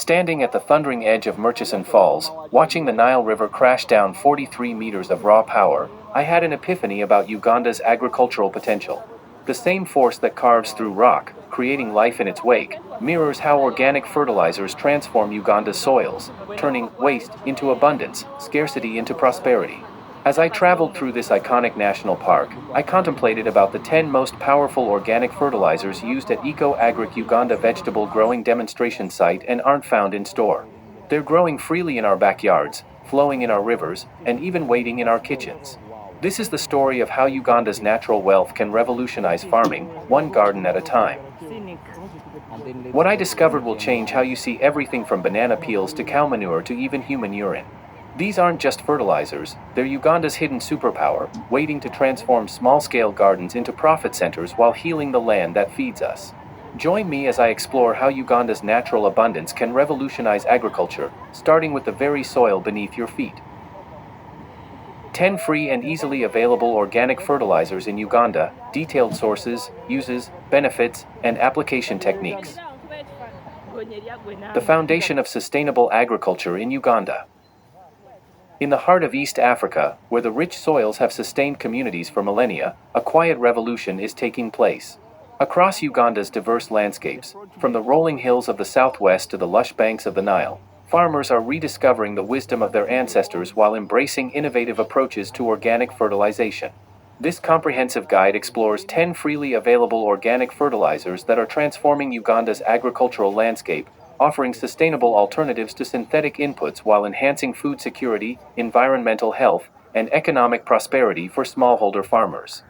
Standing at the thundering edge of Murchison Falls, watching the Nile River crash down 43 meters of raw power, I had an epiphany about Uganda's agricultural potential. The same force that carves through rock, creating life in its wake, mirrors how organic fertilizers transform Uganda's soils, turning waste into abundance, scarcity into prosperity. As I traveled through this iconic national park, I contemplated about the 10 most powerful organic fertilizers used at Eco-Agric Uganda vegetable growing demonstration site and aren't found in store. They're growing freely in our backyards, flowing in our rivers, and even waiting in our kitchens. This is the story of how Uganda's natural wealth can revolutionize farming, one garden at a time. What I discovered will change how you see everything from banana peels to cow manure to even human urine. These aren't just fertilizers, they're Uganda's hidden superpower, waiting to transform small-scale gardens into profit centers while healing the land that feeds us. Join me as I explore how Uganda's natural abundance can revolutionize agriculture, starting with the very soil beneath your feet. 10 free and easily available organic fertilizers in Uganda, detailed sources, uses, benefits, and application techniques. The foundation of sustainable agriculture in Uganda. In the heart of East Africa, where the rich soils have sustained communities for millennia, a quiet revolution is taking place. Across Uganda's diverse landscapes, from the rolling hills of the southwest to the lush banks of the Nile, farmers are rediscovering the wisdom of their ancestors while embracing innovative approaches to organic fertilization. This comprehensive guide explores 10 freely available organic fertilizers that are transforming Uganda's agricultural landscape, offering sustainable alternatives to synthetic inputs while enhancing food security, environmental health, and economic prosperity for smallholder farmers.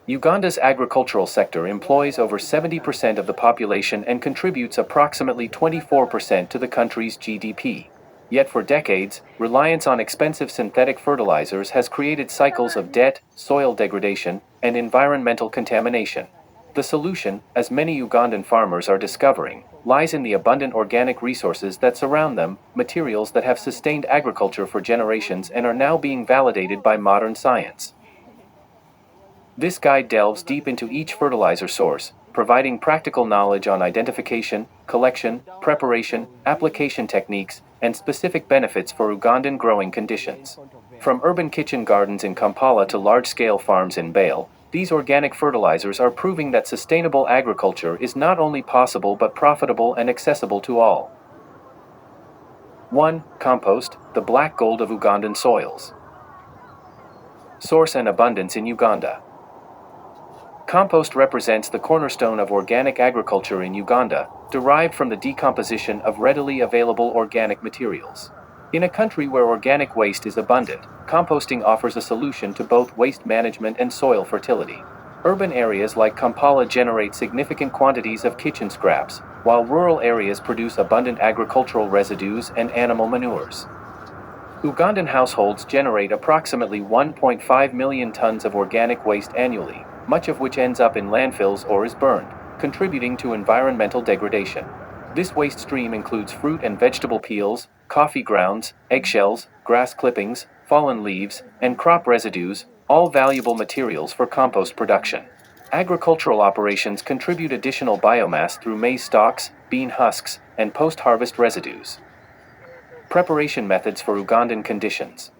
Uganda's agricultural sector employs over 70% of the population and contributes approximately 24% to the country's GDP. Yet for decades, reliance on expensive synthetic fertilizers has created cycles of debt, soil degradation, and environmental contamination. The solution, as many Ugandan farmers are discovering, lies in the abundant organic resources that surround them, materials that have sustained agriculture for generations and are now being validated by modern science. This guide delves deep into each fertilizer source, providing practical knowledge on identification, collection, preparation, application techniques, and specific benefits for Ugandan growing conditions. From urban kitchen gardens in Kampala to large-scale farms in Bale, these organic fertilizers are proving that sustainable agriculture is not only possible but profitable and accessible to all. 1. Compost, the black gold of Ugandan soils. Source and abundance in Uganda. Compost represents the cornerstone of organic agriculture in Uganda, derived from the decomposition of readily available organic materials. In a country where organic waste is abundant, composting offers a solution to both waste management and soil fertility. Urban areas like Kampala generate significant quantities of kitchen scraps, while rural areas produce abundant agricultural residues and animal manures. Ugandan households generate approximately 1.5 million tons of organic waste annually, much of which ends up in landfills or is burned, contributing to environmental degradation. This waste stream includes fruit and vegetable peels, coffee grounds, eggshells, grass clippings, fallen leaves, and crop residues, all valuable materials for compost production. Agricultural operations contribute additional biomass through maize stalks, bean husks, and post-harvest residues. Preparation methods for Ugandan conditions.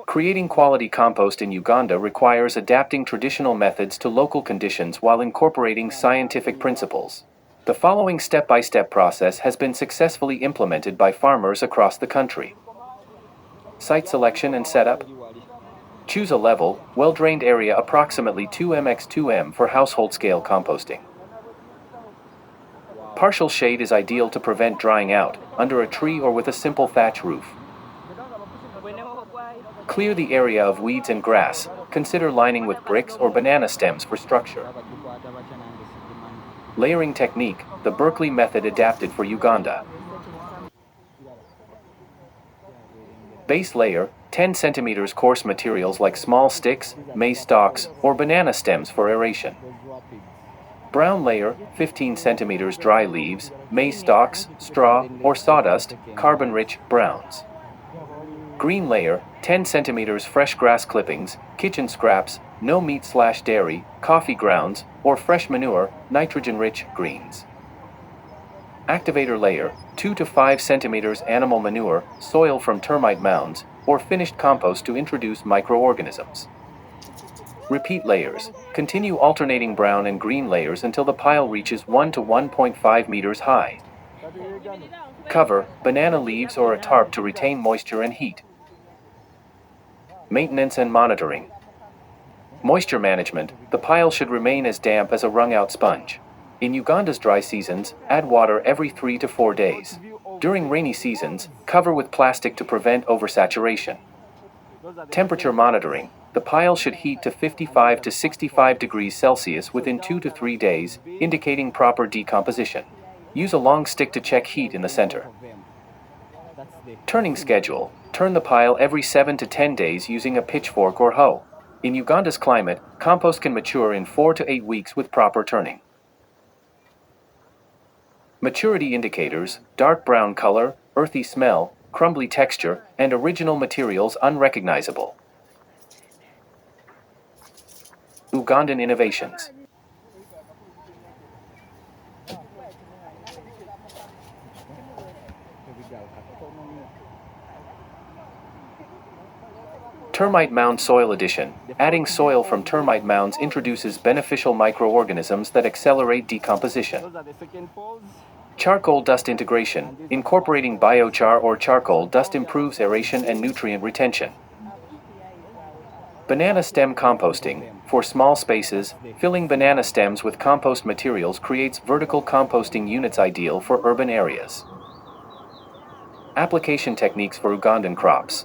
Creating quality compost in Uganda requires adapting traditional methods to local conditions while incorporating scientific principles. The following step-by-step process has been successfully implemented by farmers across the country. Site selection and setup. Choose a level, well-drained area approximately 2 x 2 m for household-scale composting. Partial shade is ideal to prevent drying out, under a tree or with a simple thatch roof. Clear the area of weeds and grass, consider lining with bricks or banana stems for structure. Layering technique, the Berkeley method adapted for Uganda. Base layer, 10 cm coarse materials like small sticks, maize stalks, or banana stems for aeration. Brown layer, 15 cm dry leaves, maize stalks, straw, or sawdust, carbon-rich browns. Green layer, 10 cm fresh grass clippings, kitchen scraps, no meat/dairy, coffee grounds, or fresh manure, nitrogen-rich greens. Activator layer, 2 to 5 centimeters animal manure, soil from termite mounds, or finished compost to introduce microorganisms. Repeat layers. Continue alternating brown and green layers until the pile reaches 1 to 1.5 meters high. Cover, banana leaves or a tarp to retain moisture and heat. Maintenance and monitoring. Moisture management. The pile should remain as damp as a wrung-out sponge. In Uganda's dry seasons, add water every 3 to 4 days. During rainy seasons, cover with plastic to prevent oversaturation. Temperature monitoring. The pile should heat to 55 to 65 degrees Celsius within 2 to 3 days, indicating proper decomposition. Use a long stick to check heat in the center. Turning schedule. Turn the pile every 7 to 10 days using a pitchfork or hoe. In Uganda's climate, compost can mature in 4 to 8 weeks with proper turning. Maturity indicators: dark brown color, earthy smell, crumbly texture, and original materials unrecognizable. Ugandan innovations. Termite mound soil addition. Adding soil from termite mounds introduces beneficial microorganisms that accelerate decomposition. Charcoal dust integration. Incorporating biochar or charcoal dust improves aeration and nutrient retention. Banana stem composting. For small spaces, filling banana stems with compost materials creates vertical composting units ideal for urban areas. Application techniques for Ugandan crops.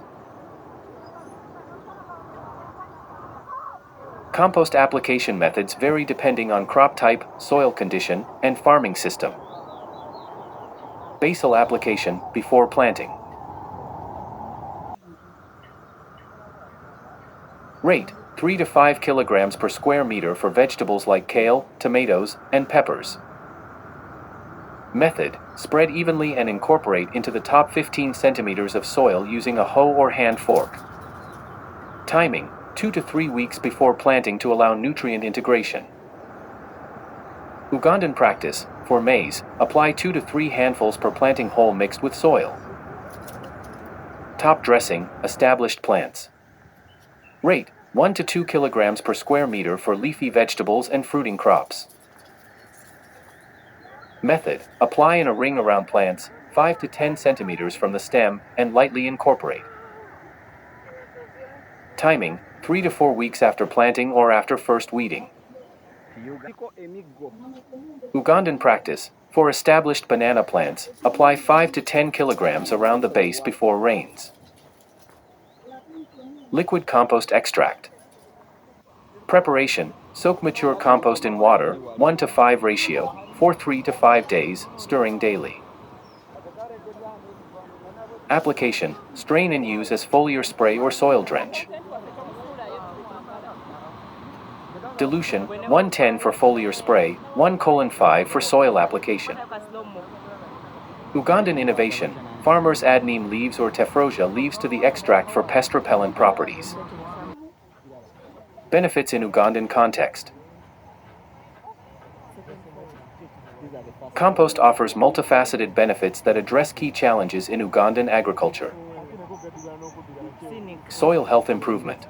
Compost application methods vary depending on crop type, soil condition, and farming system. Basal application before planting. Rate: 3 to 5 kilograms per square meter for vegetables like kale, tomatoes, and peppers. Method: spread evenly and incorporate into the top 15 centimeters of soil using a hoe or hand fork. Timing: 2 to 3 weeks before planting to allow nutrient integration. Ugandan practice: for maize, apply 2 to 3 handfuls per planting hole mixed with soil. Top dressing: established plants. Rate: 1 to 2 kilograms per square meter for leafy vegetables and fruiting crops. Method: apply in a ring around plants, 5 to 10 centimeters from the stem, and lightly incorporate. Timing: 3 to 4 weeks after planting or after first weeding. Ugandan practice: for established banana plants, apply 5 to 10 kilograms around the base before rains. Liquid compost extract. Preparation: soak mature compost in water, 1 to 5 ratio, for 3 to 5 days, stirring daily. Application: strain and use as foliar spray or soil drench. Dilution: 1:10 for foliar spray, 1:5 for soil application. Ugandan innovation: farmers add neem leaves or tephrosia leaves to the extract for pest repellent properties. Benefits in Ugandan context. Compost offers multifaceted benefits that address key challenges in Ugandan agriculture. Soil health improvement.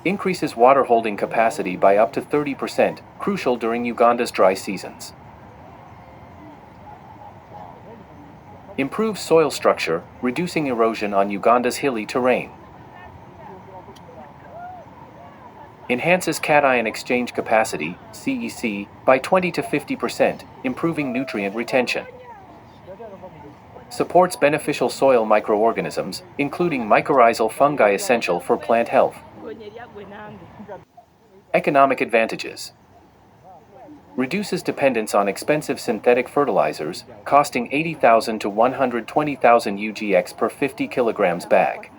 Increases water holding capacity by up to 30%, crucial during Uganda's dry seasons. Improves soil structure, reducing erosion on Uganda's hilly terrain. Enhances cation exchange capacity, CEC, by 20 to 50%, improving nutrient retention. Supports beneficial soil microorganisms, including mycorrhizal fungi essential for plant health. Economic advantages. Reduces dependence on expensive synthetic fertilizers, costing 80,000 to 120,000 UGX per 50 kilograms bag.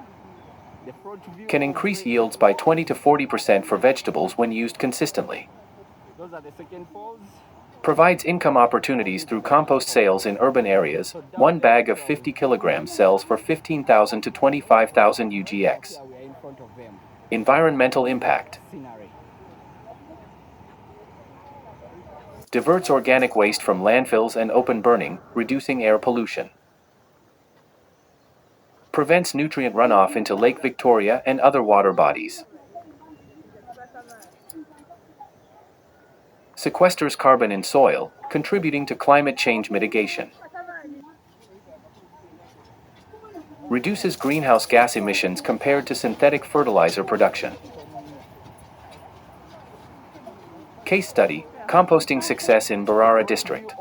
Can increase yields by 20 to 40% for vegetables when used consistently. Provides income opportunities through compost sales in urban areas. 1 bag of 50 kilograms sells for 15,000 to 25,000 UGX. Environmental impact. Diverts organic waste from landfills and open burning, reducing air pollution. Prevents nutrient runoff into Lake Victoria and other water bodies. Sequesters carbon in soil, contributing to climate change mitigation. Reduces greenhouse gas emissions compared to synthetic fertilizer production. Case study, composting success in Barara district.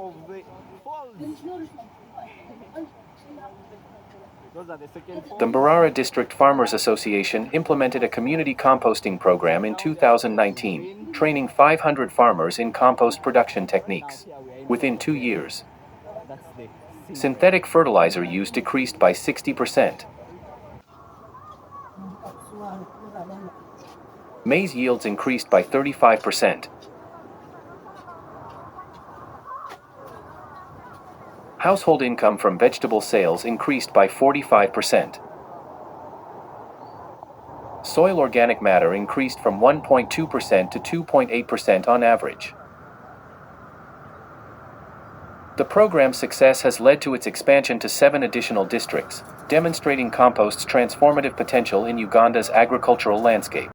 The Barara District Farmers Association implemented a community composting program in 2019, training 500 farmers in compost production techniques. Within 2 years, synthetic fertilizer use decreased by 60%. Maize yields increased by 35%. Household income from vegetable sales increased by 45%. Soil organic matter increased from 1.2% to 2.8% on average. The program's success has led to its expansion to 7 additional districts, demonstrating compost's transformative potential in Uganda's agricultural landscape.